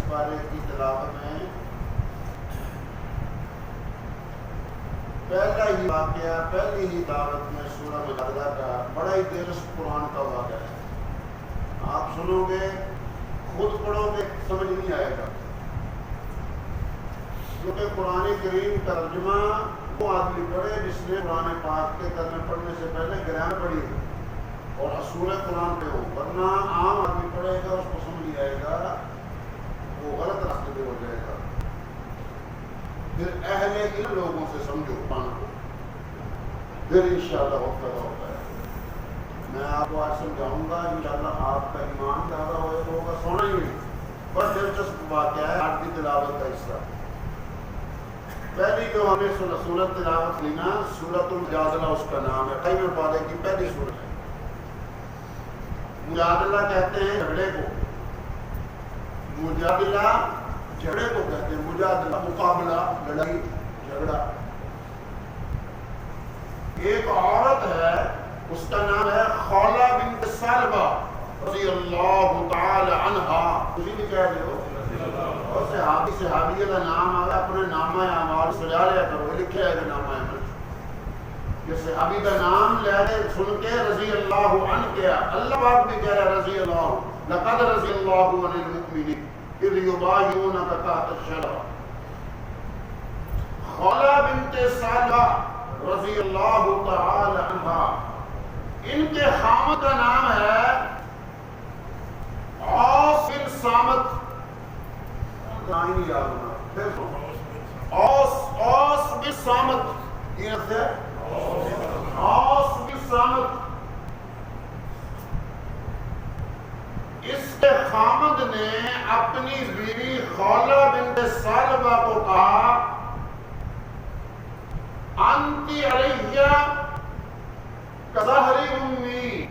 پارے کی تلاوت میں پہلا ہی واقعہ، پہلی ہی دعوت میں سورہ مجادلہ کا بڑا ہی دلچسپ قرآن کا واقعہ ہے۔ آپ سنو گے، خود پڑھو گے، سمجھ نہیں آئے گا، کیونکہ قرآن کریم ترجمہ وہ آدمی پڑھے جس نے قرآن پاک کے ترجمے پڑھنے سے پہلے گرامر پڑھی ہو اور اصول قرآن پہ ہو، ورنہ عام آدمی پڑھے گا، اس کو سمجھ نہیں آئے گا، وہ غلط راستے پہ ہو جائے گا۔ پھر اہل علم لوگوں سے سمجھو قرآن کو، پھر انشاءاللہ وقت پیدا ہوتا ہے۔ میں آپ کو آج سمجھاؤں گا، انشاءاللہ آپ کا ایمان زیادہ ہوگا، سونا ہی نہیں۔ بڑا دلچسپ واقعہ ہے آج کی تلاوت کا حصہ۔ پہلی جو ہمیں سورت تلاوت لینا، سورۃ المجادلہ اس کا نام ہے، قیمہ پارے کی پہلی سورت ہے۔ مجادلہ کہتے ہیں جھگڑے کو، مجادلہ جھگڑے کو کہتے ہیں، مجادلہ مقابلہ، لڑائی، جھگڑا۔ ایک عورت ہے، اس کا نام ہے خولہ بنت ثعلبہ رضی اللہ تعالی عنہا، کسی بھی کہہ دے ہو، اور صحابیہ کا نام آگا، اپنے نامہ اعمال سجا لیا کرو، لکھے ہے نامہ اعمال، کہ صحابی کا نام لے سن کے رضی اللہ عنہ کیا، اللہ پاک بھی کہہ رہا رضی اللہ، لقد رضی اللہ عن المؤمنین اذ یبایعونک تحت الشجرہ۔ خولہ بنت ثعلبہ رضی اللہ تعالی عنہ، ان کے خامد کا نام ہے اوس بن صامت، اوس بن صامت، یہ سے اوس بن صامت۔ اس کے خامد نے اپنی بیوی خولہ بنت ثعلبہ کو کہا، انتی علیہ کظہر امی،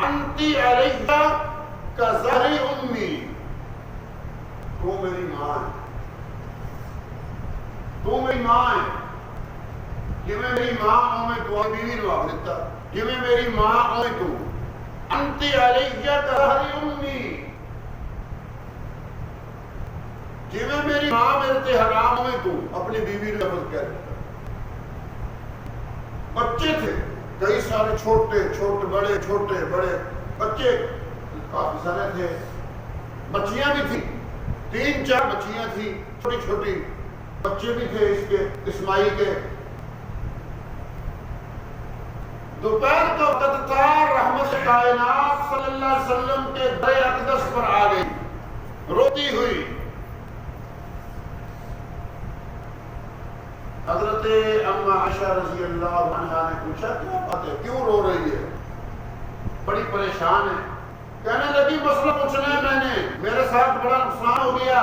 انتی علیہ کظہر امی، تو میری ماں ہے، تو میری ماں ہے، جی میں میری ماں ہوں، میں تو بیوی نو آگ دیتا، جی میں میری ماں ہوں تو، انتی علیہ کظہر امی، جی میں میری ماں میرے تے حرام ہوں تو، اپنی بیوی نے لفظ کہہ دیتا۔ بچے تھے کئی سارے، چھوٹے بڑے، چھوٹے بڑے بچے کافی سارے تھے، بچیاں بھی تھیں، 3-4 بچیاں تھیں، چھوٹی چھوٹی، بچے بھی تھے اس کے اسماعیل کے۔ دوپہر کا وقت تھا، رحمت کائنات صلی اللہ علیہ وسلم کے در اقدس پر آ گئی روتی ہوئی۔ حضرت اما عائشہ رضی اللہ عنہا نے پوچھا کیا بات ہے، کیوں رو رہی ہے، بڑی پریشان ہے۔ کہنے لگی مسئلہ پوچھنا ہے، میں نے، میرے ساتھ بڑا نقصان ہو گیا،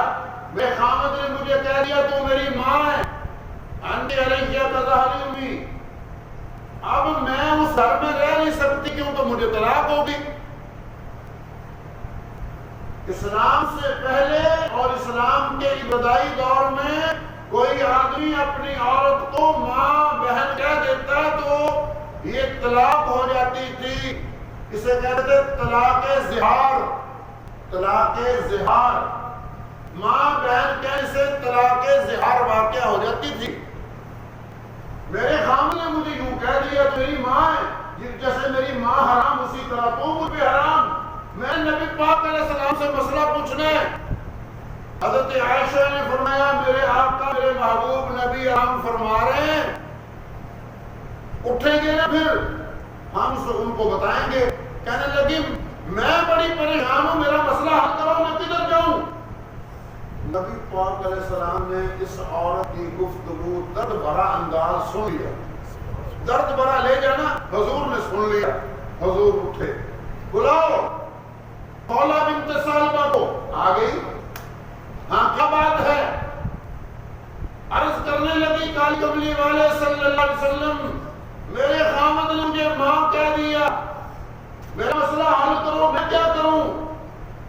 میرے خامد نے مجھے کہہ دیا تو میری ماں ہے، انتی علیہ کظہر امی، اب میں اس گھر میں رہ نہیں سکتی کیونکہ مجھے طلاق ہوگی۔ اسلام سے پہلے اور اسلام کے ابتدائی دور میں کوئی آدمی اپنی عورت کو ماں بہن کہہ دیتا تو یہ طلاق ہو جاتی تھی، اسے کہتے تھے طلاق زہار، طلاق زہار، ماں بہن کہنے سے طلاق زہار واقع ہو جاتی تھی۔ میرے خامد نے مجھے یوں کہہ دیا تو میری ماں ہے، جیسے میری ماں حرام اسی طرح تو مجھ پہ حرام، میں نبی پاک علیہ السلام سے مسئلہ پوچھنا ہے۔ حضرت عائشہ نے فرمایا میرے آقا میرے محبوب نبی ہم فرما رہے ہیں، اٹھیں گے نا پھر ہم ان کو بتائیں گے۔ کہنے لگی میں بڑی پریشان ہوں، میرا مسئلہ حل کرو، میں کدھر جاؤں؟ نبی پاک علیہ السلام نے اس عورت کی گفتگو درد بھرا انداز سن لیا، درد بھرا لے جانا حضور نے سن لیا۔ حضور اٹھے، بلاؤ خولہ بنت ثعلبہ کو، آ گئی، ہاں کیا بات ہے؟ عرض کرنے لگی کالی کملی والے صلی اللہ علیہ وسلم، میرے خامد نے مجھے ماں کہہ دیا، میرا مسئلہ حل کرو، میں کیا کروں؟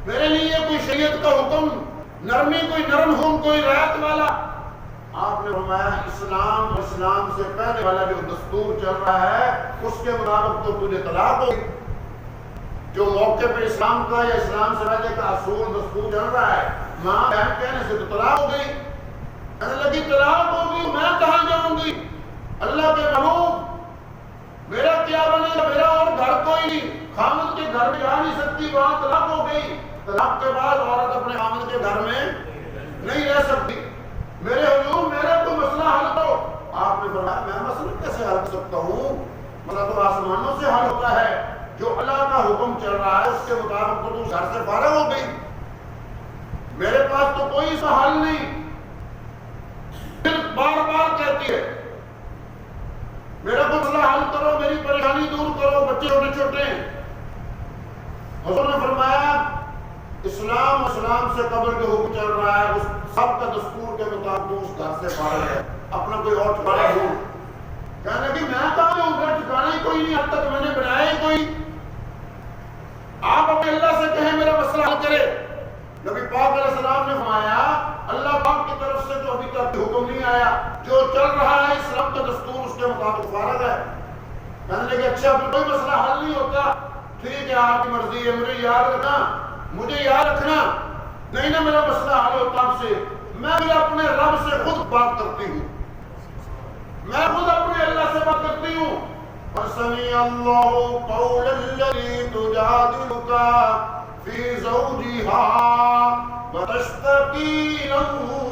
میرے لیے کوئی شریعت کا حکم، نرمی، کوئی نرم حکم، کوئی رعایت والا۔ آپ نے فرمایا اسلام سے پہلے والا جو دستور چل رہا ہے اس کے مطابق تو تجھے طلاق ہوگی، جو موقع پہ اسلام کا یا اسلام سے پہلے کا اصول دستور چل رہا ہے ماں بہن کہنے سے تو طلاق ہو گئی. کہنے لگی طلاق ہوگی میں کہاں جاؤں گی؟ اللہ کے محبوب میرا کیا بنے گا؟ میرا اور گھر کوئی نہیں، خامد کے گھر میں جا نہیں سکتی، وہاں طلاق ہو گئی. طلاق کے بعد عورت اپنے خامد کے گھر میں نہیں رہ سکتی. میرے حضور میرا تو مسئلہ حل کرو. آپ نے فرمایا میں مسئلہ کیسے حل کر سکتا ہوں؟ مسئلہ تو آسمانوں سے حل ہوتا ہے. جو اللہ کا حکم چل رہا ہے اس کے مطابق تو گھر سے فارغ ہو گئی. میرے پاس تو کوئی سا حل نہیں. پھر بار بار کہتی ہے میرا مسئلہ حل کرو، میری پریشانی دور کرو، بچے چھوٹے چھوٹے ہیں. حضور نے فرمایا اسلام سے قبل کے حکم چل رہا ہے، اس سب کا دستور کے مطابق اس گھر سے فارغ ہے، اپنا کوئی اور ٹھکانا ہو. کہنے لگی میں کہاں ہوں، میرا ٹھکانا ہی کوئی نہیں، اب تک میں نے بنایا ہی کوئی. آپ اپنے اللہ سے کہیں میرا مسئلہ حل کرے. نبی پاک علیہ السلام نے فرمایا اللہ پاک کی طرف سے تو ابھی تک حکم نہیں آیا، جو چل رہا ہے اسلام کا دستور اس کے مطابق فارغ ہے. کہنے لگے اچھا کوئی مسئلہ حل نہیں ہوتا، ٹھیک ہے آپ کی مرضی ہے، مجھے یاد رکھنا نہیں نا میرا مسئلہ حل ہوتا آپ سے. میں بھی اپنے رب سے خود بات کرتی ہوں، میں خود اپنے اللہ سے بات کرتی ہوں. وَسَمِعَ اللَّهُ قَوْلَ الَّذِي تُجَادِلُكَ فِي زَوْجِهَا وَتَشْتَكِي إِلَى اللَّهِ.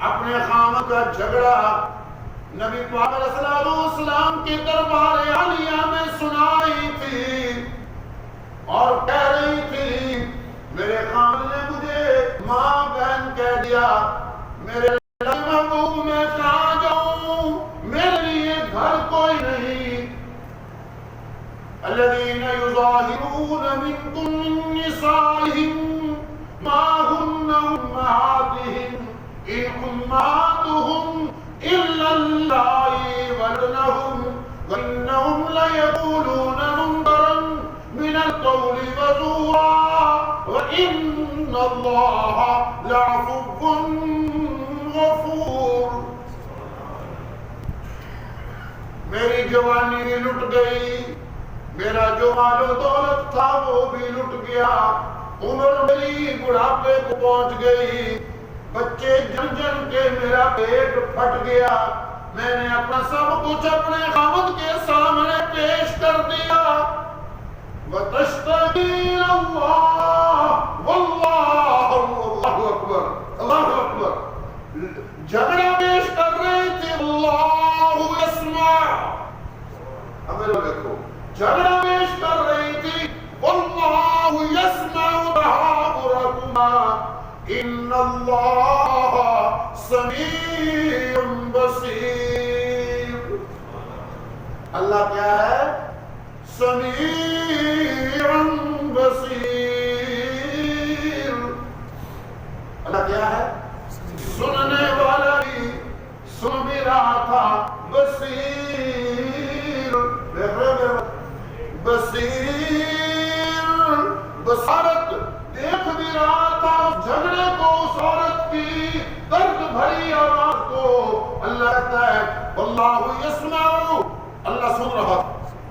اپنے خامد کا جھگڑا نبی پاک علیہ السلام کے دربار عالیہ میں سنائی تھی اور کہہ رہی تھی میرے خامد نے مجھے ماں بہن کہہ دیا، میرے محبوب میں کہاں جاؤں، میرے لیے گھر کوئی نہیں. الذين يظاهرون منكم من نسائهم ما هن أمهاتهم إن أمهاتهم إلا اللائي ولدنهم وإنهم ليقولون منكرا من القول وزورا وإن الله لعفو غفور. میری جوانی بھی لٹ گئی، میرا جو مال و دولت تھا وہ بھی لٹ گیا، عمر میری بڑھاپے کو پہنچ گئی، بچے جن جن کے میرا پیٹ پھٹ گیا. میں نے اپنا سب کچھ اپنے خاوند کے سامنے پیش کر دیا. وَتَشْتَكِي إِلَى اللَّهِ وَاللَّهُ اللہ اکبر اللہ اکبر. جھگڑا پیش کر رہی تھی اللہ يسمع. ہمیں لوگ دیکھو جھگڑا پیش کر رہی تھی واللہ یسمع تحاورکما ان اللہ سمیع بصیر. اللہ کیا ہے؟ سمیع بصیر. اللہ کیا ہے؟ سننے والا بھی سن بھی رہا تھا، بصیر بصیر بصارت دیکھ بھی رہا تھا اس جھگڑے کو، اس عورت کی درد بھری آواز کو. اللہ کہتا ہے واللہ یسمع، اللہ سن رہا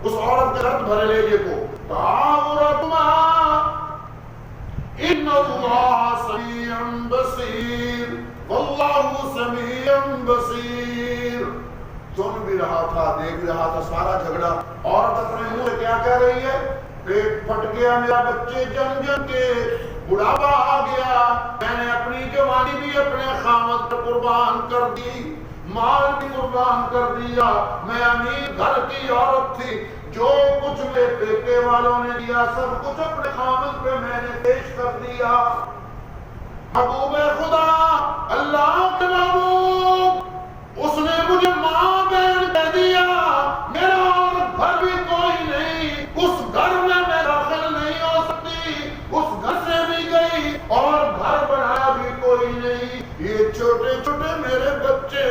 اس عورت کے درد بھرے لہجے کو. تحاورکما ان اللہ سمیع بصیر واللہ سمیع بصیر. سن بھی رہا تھا، دیکھ بھی رہا تھا سارا جھگڑا. عورت اپنے منہ سے کیا کہہ رہی ہے؟ پیٹ پھٹ گیا میرا، بچے جن جن کے، بڑھاپا آ گیا، میں نے اپنی جوانی بھی اپنے خامد پر قربان کر دی، مال بھی قربان کر دیا. میں امیر گھر کی عورت تھی، جو کچھ میرے پیکے والوں نے دیا سب کچھ اپنے خامد پہ میں نے پیش کر دیا. محبوب خدا اللہ کے محبوب، اس نے مجھے ماں بہن کہہ دیا، میرا اور گھر بھی کوئی نہیں، اس گھر میں میں داخل نہیں ہو سکتی، اس گھر سے بھی گئی اور گھر بنایا بھی کوئی نہیں. یہ چھوٹے چھوٹے میرے بچے،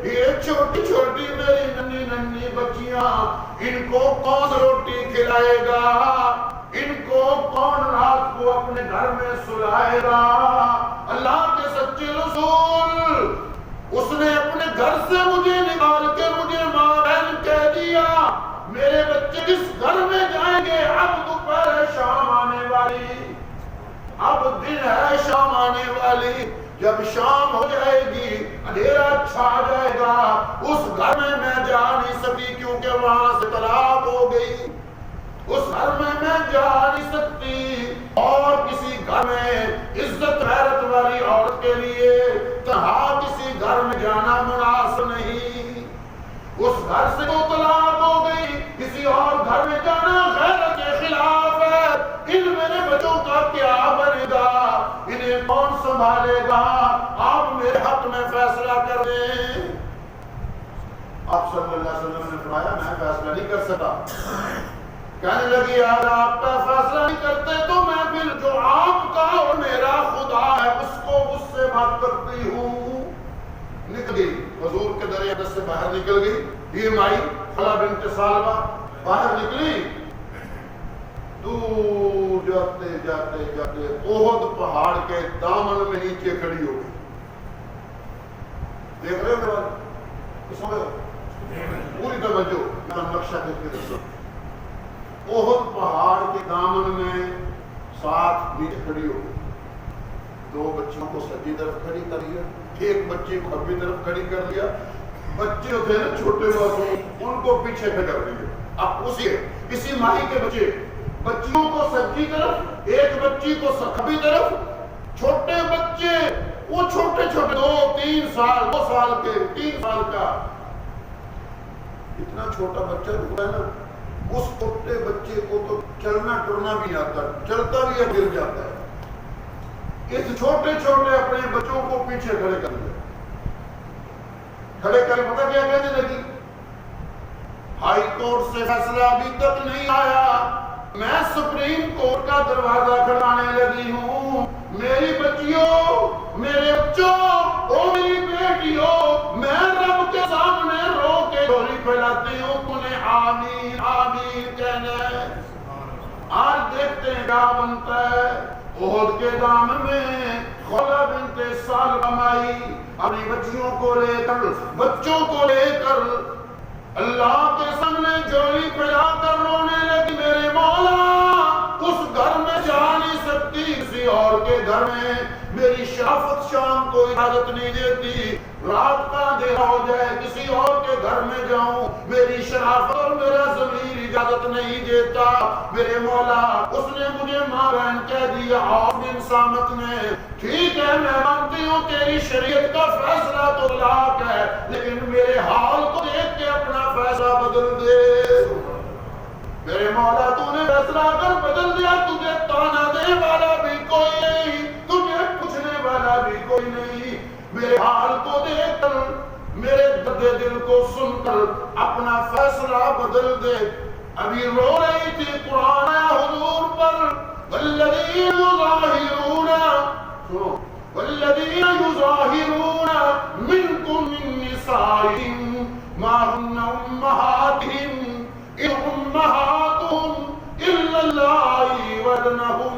یہ چھوٹی چھوٹی میری ننھی ننھی بچیاں، ان کو کون روٹی کھلائے گا؟ ان کو کون رات کو اپنے گھر میں سلائے گا؟ اللہ کے سچے رسول، اس نے اپنے گھر سے مجھے نکال کے مجھے ماں بہن کہہ دیا، میرے بچے کس گھر میں جائیں گے؟ اب دوپہر ہے، شام آنے والی، اب دن ہے، شام آنے والی، جب شام ہو جائے گی اندھیرا چھا جائے گا، اس گھر میں جا نہیں سکی کیونکہ وہاں سے طلاق ہو گئی، اس گھر میں جا نہیں سکتی، اور کسی گھر میں عزت غیرت والی عورت کے لیے تنہا کسی گھر میں جانا مناسب نہیں، اس گھر سے تو طلاق ہو گئی، کسی اور گھر میں جانا غیرت کے خلاف ہے، ان میرے بچوں کا کیا بنے گا؟ انہیں کون سنبھالے گا؟ آپ میرے حق میں فیصلہ کر دیں۔ آپ صلی اللہ علیہ وسلم نے فرمایا میں فیصلہ نہیں کر سکتا، کہنے لگی اگر آپ کا فیصلہ نہیں کرتے تو میں پھر جو آپ کا اور میرا خدا ہے اس کو اس سے بات کرتی ہوں۔ نکل گئی، حضور کے در اقدس سے باہر نکل گئی، یہ مائی خلا بنت سالمہ باہر نکلی، دور جاتے جاتے جاتے احد پہاڑ کے دامن میں نیچے کھڑی ہو گئی۔ دیکھ رہے ہو میرے بات کس میں پوری توجہ میں نقشہ دیکھ کے دیکھ سکتا، احد پہاڑ کے دامن میں ساتھ نیچے کھڑی ہو گئی، دو بچوں کو سجی طرف کھڑی کر لیا، ایک بچے کو کھبی طرف کھڑی کر لیا، بچے جو تھے نا چھوٹے معصوم ان کو پیچھے پہ کر دیا، اب اسی ماہی کے بچے، بچیوں کو سجی طرف، ایک بچی کو کھبی طرف، چھوٹے بچے وہ چھوٹے چھوٹے 2-3 سال 2 سال کے 3 سال کا، اتنا چھوٹا بچہ ہوتا ہے نا، اس چھوٹے بچے کو تو چلنا ٹرنا بھی آتا ہے، چلتا بھی ہے گر جاتا ہے، اس چھوٹے چھوٹے اپنے بچوں کو پیچھے کھڑے کر دیا، کھڑے کر پتہ کیا کہنے لگی؟ ہائی کورٹ سے فیصلہ ابھی تک نہیں آیا، میں سپریم کورٹ کا دروازہ کھڑکانے لگی ہوں، میری بچیوں، میرے بچوں، او میری بیٹیوں، میں رب کے سامنے رو کے ڈولی پھیلاتی ہوں، تمہیں آمین آمین کہنا ہے۔ آج دیکھتے ہیں کیا بنتا ہے۔ احد کے دامن میں خلا بنت سالمہ آئی، اپنی بچیوں کو لے کر، بچوں کو لے کر اللہ کے سامنے جولی پھیلا کر رونے لگی، میرے مولا اس گھر میں جا نہیں سکتی، کسی اور کے گھر میں، میری شرافت شام کو اجازت نہیں دیتی، رات کا اندھیرا ہو جائے کسی اور کے گھر میں جاؤں، میری شرافت اور میرا ضمیر اجازت نہیں دیتا، میرے مولا اس نے مجھے ماں بہن کہہ دیا، اور بن سامت نے، ٹھیک ہے میں مانتی ہوں تیری شریعت کا فیصلہ تو طلاق ہے، لیکن میرے حال کو دیکھ کے اپنا فیصلہ بدل دے، میرے مولا تو نے فیصلہ اگر بدل دیا، تجھے تانا دینے والا بھی کوئی نہیں، تجھے پوچھنے والا بھی کوئی نہیں، میرے حال کو دیکھ کر، میرے درد دل کو سن کر اپنا فیصلہ بدل دے۔ ابھی رو رہی تھی، قرآن ہے حضور پر، والذین یظاہرون، سنو، والذین یظاہرون منکم من نسائہم ما ہن امہاتہم ان امہاتہم الا اللائي ولدنہم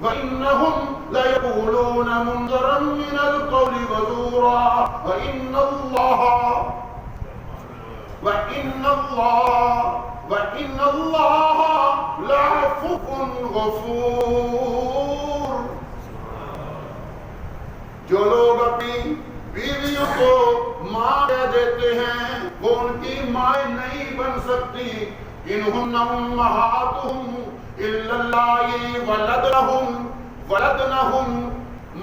وانہم لیقولون منکرا من القول وزورا وان اللہ لعفو غفور۔ جو لوگ اپنی بیویوں کو ماں کہہ دیتے ہیں وہ ان کی مائیں نہیں بن سکتی، انہن امہاتہم الا اللائي ولدنہم،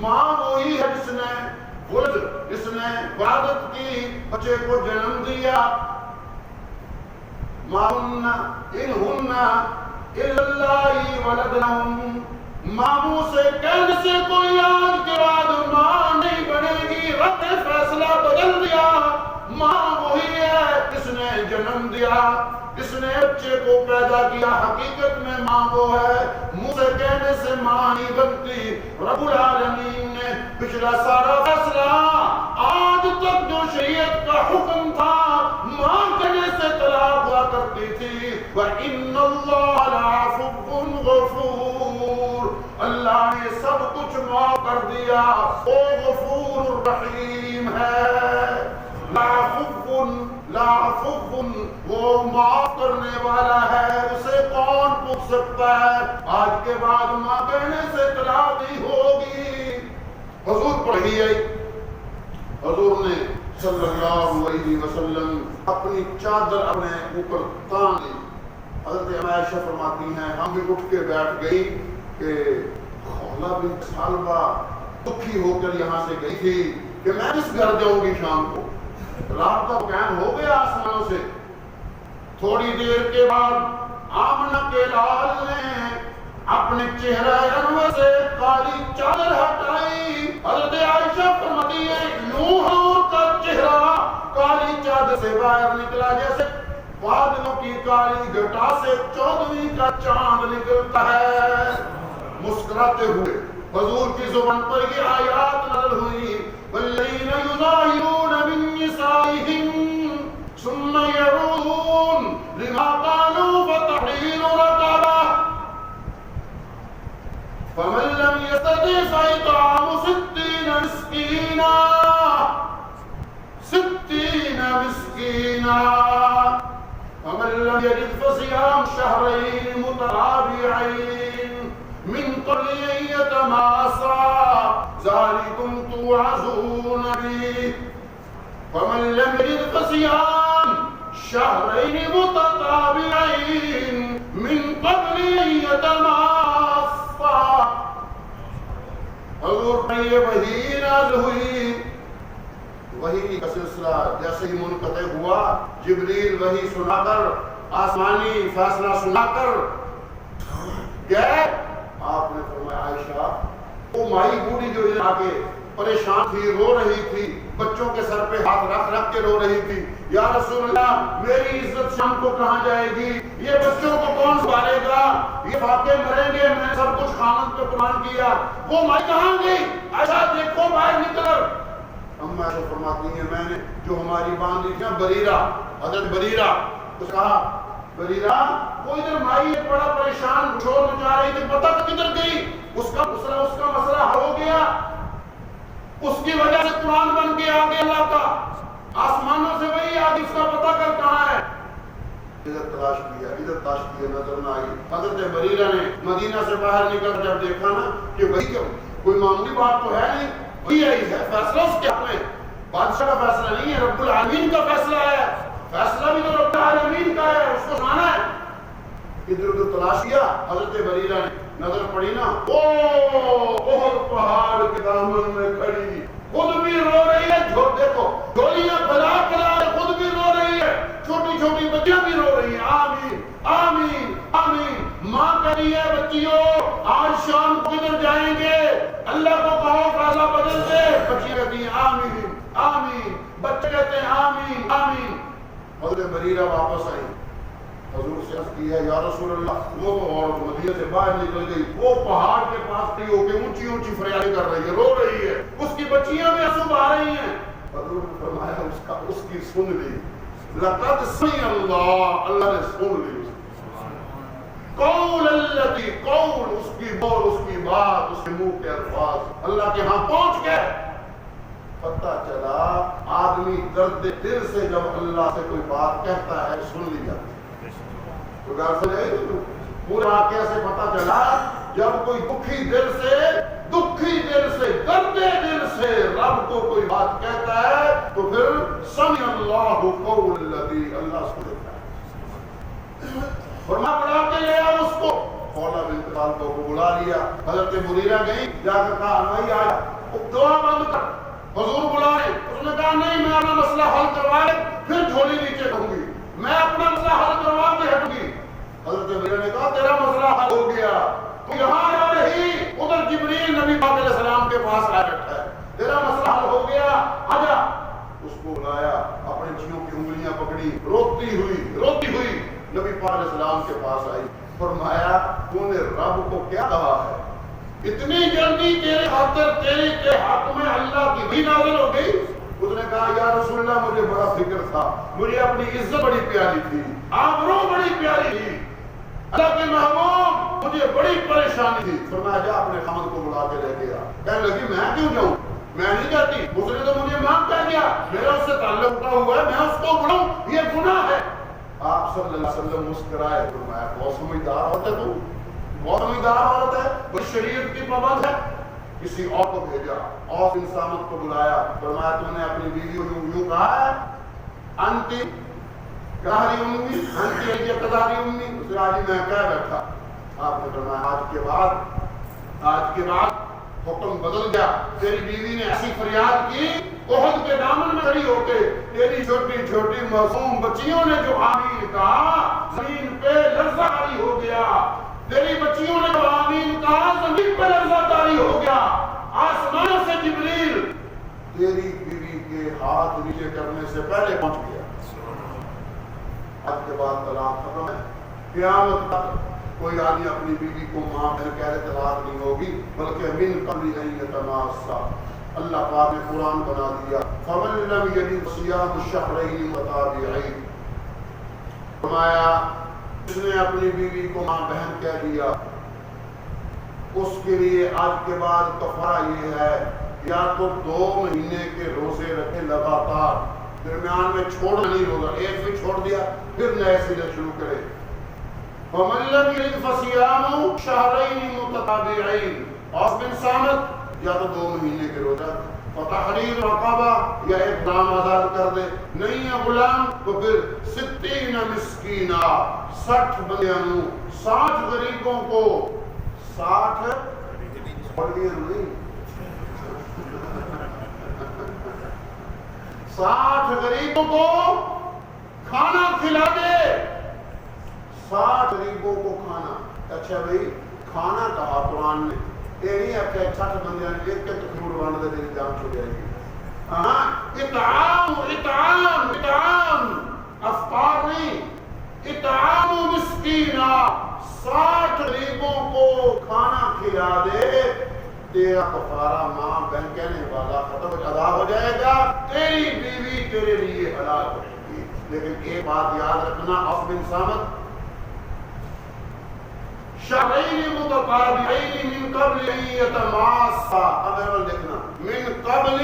ماں وہی ہے جس نے ولادت کی، بچے کو جنم دیا، انہن الا اللائي ولدنہم، ماموں سے کہنے سے کوئی آج کے بعد ماں نہیں بنے گی، رب نے فیصلہ بدل دیا، ماں وہی ہے جس نے جنم دیا، جس نے بچے کو پیدا کیا، حقیقت میں ماں وہ ہے، منہ سے کہنے سے ماں نہیں بنتی۔ رب العالمین نے پچھلا سارا فیصلہ، آج تک جو شریعت کا حکم تھا، ماں کہنے سے طلاق ہوا کرتی گئی تھی وَإِنَّ اللَّهَ لَعَفُوٌّ غَفُورٌ، اللہ نے سب کچھ معاف کر دیا، وہ غفور الرحیم ہے۔ لعفو وہ معاف کرنے والا ہے، اسے کون پوچھ سکتا ہے؟ آج کے بعد ماں کہنے سے طلاق دی ہوگی۔ حضور پڑھی ہے، حضور نے صلی اللہ علیہ وسلم اپنی چادر اپنے اوپر تان لی۔ حضرت عائشہ فرماتی ہیں ہم بھی اٹھ کے بیٹھ گئی کہ خولہ بنت ثعلبہ دکھی ہو کر یہاں سے گئی تھی کہ میں کس گھر جاؤں گی شام کو، رات کا قیام ہو گیا آسمانوں سے۔ تھوڑی دیر کے بعد آمنہ کے لال نے اپنے چہرہ انور سے کالی چادر ہٹائی۔ حضرت عائشہ فرماتی ہے نوح کا چہرہ کالی چادر سے باہر نکلا جیسے بادلوں کی کالی گھٹا سے 14ویں کا چاند نکلتا ہے۔ مسکراتے ہوئے حضور کی زبان پر یہ آیات نازل ہوئی والذین یظاہرون من نسائہم ثم یعودون لما قالوا فتحریر رقبہ فمن لم یستطع فإطعام 60 مسکینا 60 مسکینا فمن لم یجد فصیام شہرین متتابعین من قبل ان یتماسا ذالکم توعظون به فمن لم یجد فصیام شہرین متتابعین من قبل ان یتماسا۔ حضور پر یہ وحی نازل ہوئی، وحی کا سلسلہ جیسے ہی منقطع ہوا، جبریل وحی سنا کر آسمانی فیصلہ سنا کر گئے۔ آپ نے فرمایا عائشہ وہ مائی بوڑھی جو آ کے پریشان تھی، رو رہی تھی، بچوں کے سر پہ ہاتھ رکھ رکھ کے رو رہی تھی، یا رسول اللہ میری عزت شام کو کہاں جائے گی، یہ بچوں کو کون سنبھالے گا، یہ واقعے مریں گے، میں سب کچھ خامد پہ قربان کیا، وہ مائی کہاں گئی؟ عائشہ دیکھو باہر نکل۔ اما عائشہ فرماتی ہیں میں نے جو ہماری باندھی تھی بریرہ، حضرت بریرہ، اس کہا بریرہ وہ ادھر مائی ایک بڑا پریشان شور مچا رہی تھی، پتہ کدھر گئی؟ اس کا مسئلہ ہو گیا، اس کی وجہ سے قرآن بن کے آگے اللہ کا آسمانوں سے وہی آگے اس کا پتہ کر کہاں ہے۔ ادھر تلاش کیا نظر نہ آئی۔ حضرت بریرہ نے مدینہ سے باہر نکل جب دیکھا نا کہ وہی کوئی معمولی بات تو ہے نہیں، وہی آئی ہے، فیصلہ اس کے حق میں، بادشاہ کا فیصلہ نہیں ہے، رب العالمین کا فیصلہ ہے، فیصلہ بھی تو رب العالمین کا ہے، اس کو سنانا ہے۔ ادھر ادھر تلاش کیا، حضرت بریرہ نے نظر پڑی نا، احد پہاڑ کے دامن میں کھڑی، خود بھی رو رہی ہے، دیکھو ڈولیاں کھلا کھلا خود بھی رو رہی ہے، چھوٹی چھوٹی بچیاں بھی رو رہی ہیں، آمین آمین آمین۔ ماں کہہ رہی ہے بچیوں آج شام کو کدھر جائیں گے، اللہ کو کہو فیصلہ بدل دے، بچیاں کہتی ہیں آمین آمین، بچے کہتے ہیں آمین آمین۔ حضرت بریرہ واپس آئی، حضور سے عرض کی ہے یا رسول اللہ وہ تو عورت مدینہ سے باہر نکل گئی، وہ پہاڑ کے پاس کھڑی ہو کے اونچی اونچی فریادیں کر رہی ہے، رو رہی ہے، اس کی بچیاں بھی آنسو بہا رہی ہیں۔ حضور نے فرمایا اس کی سن لی، لقد سمع اللہ، اللہ نے سن لی قول الذی، قول اس کی بول، اس کی بات، اس کے منہ کے الفاظ اللہ کے ہاں پہنچ گئے۔ پتہ چلا آدمی درد دل سے جب اللہ سے کوئی بات کہتا ہے سن لی جاتی ہے۔ پورے واقعہ سے پتہ چلا جب کوئی دکھی دل سے درد دل سے رب کو کوئی بات کہتا ہے تو پھر سمع اللہ قول الذی، اللہ اس کو دیتا ہے، فرما پڑھا کے لے آؤ اس کو۔ خولہ بنت ثعلبہ کو بلا لیا، حضرت بریرہ گئی، جا کر کہا نہیں آیا، دعا بند کر، حضور بلا رہے، اس نے کہا نہیں میں اپنا مسئلہ حل کروائے پھر جھولی نیچے کروں گی، میں اپنا مسئلہ حل کروا کے ہٹوں گی۔ حضرت بریرہ نے کہا تیرا مسئلہ حل ہو گیا، تو یہاں آ رہی، ادھر جبریل نبی پاک علیہ السلام کے پاس آ بیٹھا ہے، تیرا مسئلہ حل ہو گیا، آجا۔ اس کو بلایا، اپنے جیوں کی انگلیاں پکڑی، روتی ہوئی نبی پاک علیہ السلام کے پاس آئی، فرمایا تو نے رب کو کیا کہا ہے، اتنی جلدی تیرے خاطر تیرے کے حق میں اللہ کی بھی نازل ہو گئی؟ اس نے کہا یا رسول اللہ مجھے بڑا فکر تھا، مجھے اپنی عزت بڑی پیاری تھی، آبرو بڑی پیاری تھی، اللہ کے محبوب مجھے بڑی پریشانی تھی۔ فرمایا جا اپنے خامد کو بلا کے لے گیا۔ کہنے لگی میں کیوں جاؤں، میں نہیں جاتی، اس نے تو مجھے معاف کر دیا، میرا اس سے تعلق اٹھا ہوا ہے، میں اس کو بلاؤں، یہ گناہ ہے۔ آپ صلی اللہ علیہ وسلم مسکرائے، فرمایا بہت سمجھدار عورت ہے تو، بہت سمجھدار عورت ہے، وہ شریعت کی پابند ہے۔ کسی اور کو بھیجا، اور بن صامت کو بلایا، فرمایا تم نے اپنی بیوی کو یوں کہا ہے انتی کہاری امی، انتی ایجا کہاری امی، اس نے آج میں کہہ بیٹھا۔ آپ نے فرمایا آج کے بعد حکم بدل گیا، تیری بیوی نے ایسی فریاد کی، احد کے دامن میں کھڑی ہو کے تیری چھوٹی چھوٹی معصوم بچیوں نے جو آمین کہا، زمین پہ لرزہ طاری ہو گیا، تیری بچیوں نے جو آمین کہا، زمین پہ لرزہ طاری ہو گیا، آسمان سے جبریل تیری بیوی کے ہاتھ نیچے کرنے سے پہلے پہنچ گیا۔ آج کے بعد طلاق ختم ہے، قیامت تک کوئی آدمی اپنی بیوی کو ماں بہن کہہ رہے طلاق نہیں ہوگی، بلکہ من قبل ان یتماسا، اللہ پاک نے قرآن بنا دیا فمن لم یجد صیام الشہرین متابعین، فرمایا جس نے اپنی بیوی کو ماں بہن کہہ دیا اس کے لیے آج کے بعد کفارہ یہ ہے یا تو 2 مہینے کے روزے رکھے لگاتار، درمیان میں چھوڑ نہیں ہوگا، ایک بھی چھوڑ دیا پھر نئے سرے شروع کرے۔ وَمَن لَّمْ يَجِدْ فَصِيَامُ شَهْرَيْنِ مُتَتَابِعَيْنِ، اور بن صامت یا تو 2 مہینے کے روزہ، فَتَحْرِيرُ رَقَبَةٍ یا ایک غلام آزاد کر دے، نہیں ہے غلام تو پھر 60 مسکینہ، 60 بندیاں، 60 غریبوں کو، 60 بندیاں نہیں، 60 غریبوں کو کھانا کھلا دے، 60 غریبوں کو کھانا۔ اچھا بھئی کھانا کہا قرآن نے، یہ نہیں ہے کہ 60 بندیاں نے ایک کے تکرور بانڈ دے تیری جان چھوڑ جائے گی۔ اطعام افطار نہیں، اطعام مسکینہ، 60 غریبوں کو کھانا کھلا دے، تیرا کفارہ ماں بہن کہنے والا ختم ادا ہو جائے گا، تیری بیوی تیرے لیے حلال ہو جائے گی۔ لیکن ایک بات یاد رکھنا، عوف بن صامت شہرین متتابعین من قبل ان یتماسا، اب دیکھنا من قبل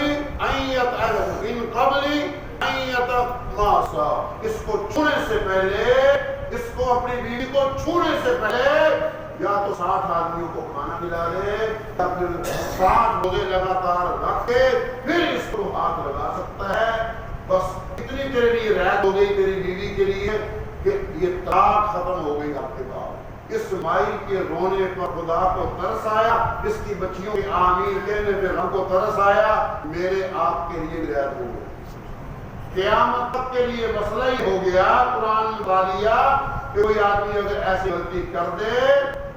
ان یتماسا، اس کو چھونے سے پہلے، اس کو اپنی بیوی کو چھونے سے پہلے یا تو 60 آدمیوں کو کھانا کھلا دے یا پھر 60 روزے لگاتار رکھ کے پھر اس کو ہاتھ لگا سکتا ہے۔ بس اتنی تیرے لیے رعایت ہو گئی تیری بیوی کے لیے کہ یہ طلاق ختم ہو گئی آپ کے بعد۔ اسماعیل کے رونے پر خدا کو ترس آیا، اس کی بچیوں کی آمین کہنے پہ ہم کو ترس آیا، میرے آپ کے لیے رعایت ہو گئی۔ قیامت تک کے لیے مسئلہ ہی ہو گیا، قرآن بتا دیا کہ کوئی آدمی اگر ایسی غلطی کر دے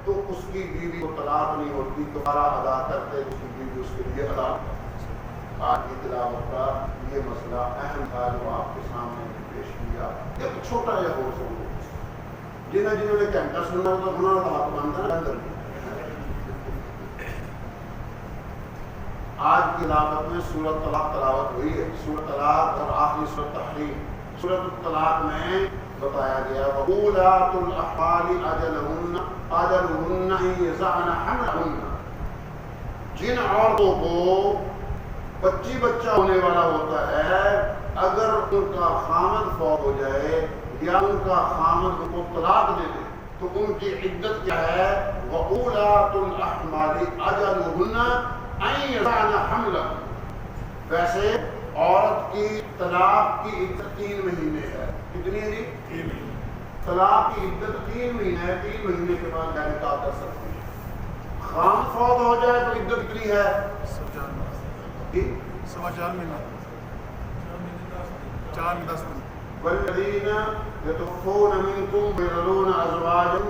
تو اس کی بیوی کو طلاق نہیں ہوتی، کفارہ ادا کرتے اس کی بیوی اس کے لیے ادا کرتی۔ آج کی تلاوت کا یہ مسئلہ اہم تھا جو آپ کے سامنے پیش کیا۔ ایک چھوٹا یا ہو سکتا جنہوں نے گھنٹہ سننا ہوتا انہوں نے ہاتھ باندھا نا اندر۔ آج کی تلاوت میں سورۃ طلاق تلاوت ہوئی ہے، سورۃ طلاق اور آخری سورۃ تحریم۔ سورۃ الطلاق میں بتایا گیا وَأُولَاتُ الْأَحْمَالِ أَجَلُهُنَّ أَن يَضَعْنَ حَمْلَهُنَّ، جن عورتوں کو بچہ ہونے والا ہوتا ہے، اگر ان کا خامد فوت ہو جائے یا ان کا خامد ان کو طلاق دے دے تو ان کی عدت کیا ہے؟ وَأُولَاتُ الْأَحْمَالِ أَجَلُهُنَّ أَن يَضَعْنَ حَمْلَهُنَّ۔ ویسے عورت کی طلاق کی عدت 3 مہینے ہے، کتنی ہے جی؟ طلاق کی عدت 3 مہینے ہے، 3 مہینے کے بعد میں نکاح کر سکتی ہے۔ خامد فوت ہو جائے تو عدت کتنی ہے؟ 4 مہینے، 4 میں 10 دن۔ والذین یتوفون منکم ویذرون ازواجا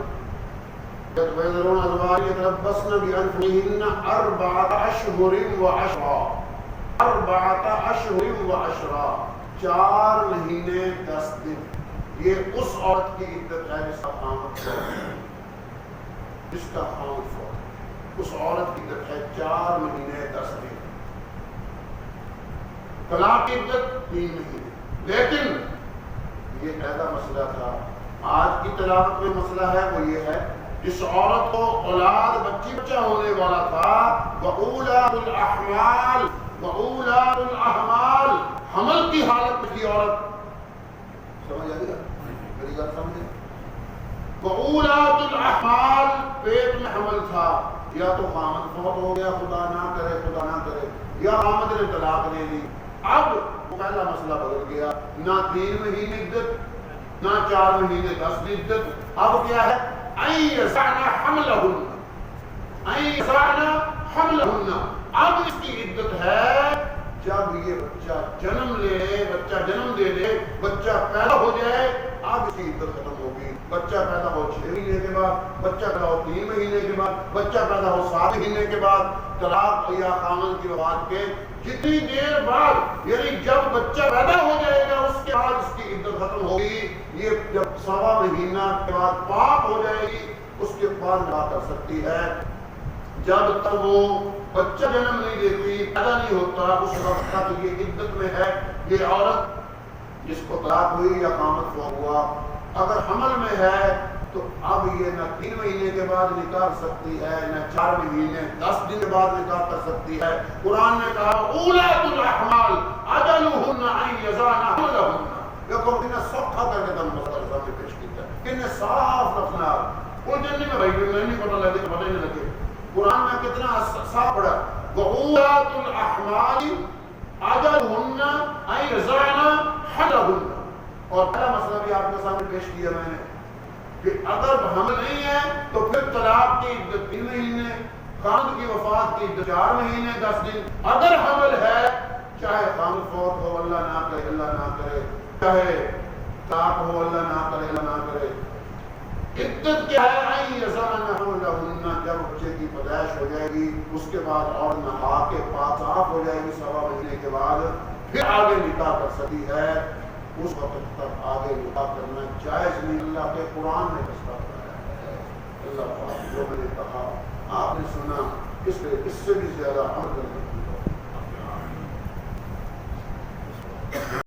یتربصن بانفسہن 4 اشہر وعشرا، 4 اشہر وعشرا، 4 مہینے 10 دن۔ یہ اس عورت کی عدت ہے جس کا خامد فوت، جس کا خامد فوت، اس عورت کی عدت ہے 4 مہینے 10 دن۔ طلاق کی عدت 3 مہینے. لیکن یہ ایسا مسئلہ تھا. آج کی طلاق میں مسئلہ ہے وہ یہ ہے جس عورت کو اولاد بچہ ہونے والا تھا وَأُولَاتُ الْأَحْمَالِ وَأُولَاتُ الْأَحْمَالِ حمل کی حالت میں تھی عورت. سمجھ آ گیا میری بات سمجھے؟ وَأُولَاتُ الْأَحْمَالِ پیٹ میں حمل تھا. یا تو خامد فوت ہو گیا خدا نہ کرے یا خامد نے طلاق دے دی. اب پہلا مسئلہ بدل گیا. نہ 3 مہینے عدت نہ 4 مہینے 10 دن عدت. اب کیا ہے أَن يَضَعْنَ حَمْلَهُنَّ. اب اس کی عدت ہے جب یہ بچہ جنم دے لے بچہ پیدا ہو جائے. اب اس کی عدت ختم ہوگی. بچہ پیدا ہو 6 مہینے کے بعد, بچہ پیدا ہو 3 مہینے کے بعد, بچہ پیدا ہو 7 مہینے کے بعد, طلاق یا خامد کی وفات کے جتنی دیر بعد یعنی جب بچہ پیدا ہو جائے گا اس کے بعد اس کی عدت ختم ہوگی. یہ جب 1.25 مہینہ کے بعد پاک ہو جائے گی اس کے بعد نکاح کر سکتی ہے. جب تک وہ بچہ جنم نہیں دیتی پیدا نہیں ہوتا اس وقت تک یہ عدت میں ہے. یہ عورت جس کو طلاق ہوئی یا خامد فوت ہوا اگر حمل میں ہے تو اب یہ نہ 3 مہینے کے بعد نکاح کر سکتی ہے نہ 4 مہینے 10 دن کے بعد نکاح کر سکتی ہے. قرآن نے کہا اولاۃ الاحمال اجلہن ان یضعن حملہن. دیکھو کتنا سوکھا کر کے دم مصطفیٰ نے پیش کیا ہے, کتنے صاف لفظ. کوئی جن میں بھائی میں نہیں پتہ لگے تو پتہ نہیں لگے قرآن میں کتنا صاف پڑا. واولاۃ الاحمال اجلہن ان یضعن حملہن. اور پہلا مسئلہ بھی آپ کے سامنے پیش کیا میں نے کہ اگر حمل نہیں ہے تو پھر طلاق کی عدت 3 مہینے, خامد کی وفات کی عدت 4 مہینے 10 دن. اگر حمل ہے چاہے خامد فوت ہو اللہ نہ کرے, چاہے طلاق ہو اللہ نہ کرے, عدت کیا ہے ان یضعن حملہن. جب بچے کی پیدائش ہو جائے گی اس کے بعد اور نہا کے پاک صاف ہو جائے گی 1.25 مہینے کے بعد پھر آگے نکاح کر سکتی ہے. اس وقت تک آگے نکاح کرنا جائز نہیں. اللہ کے قرآن نے فیصلہ کرایا ہے. اللہ پاک جو میں نے کہا آپ نے سنا اس سے بھی زیادہ عمل کرنے کی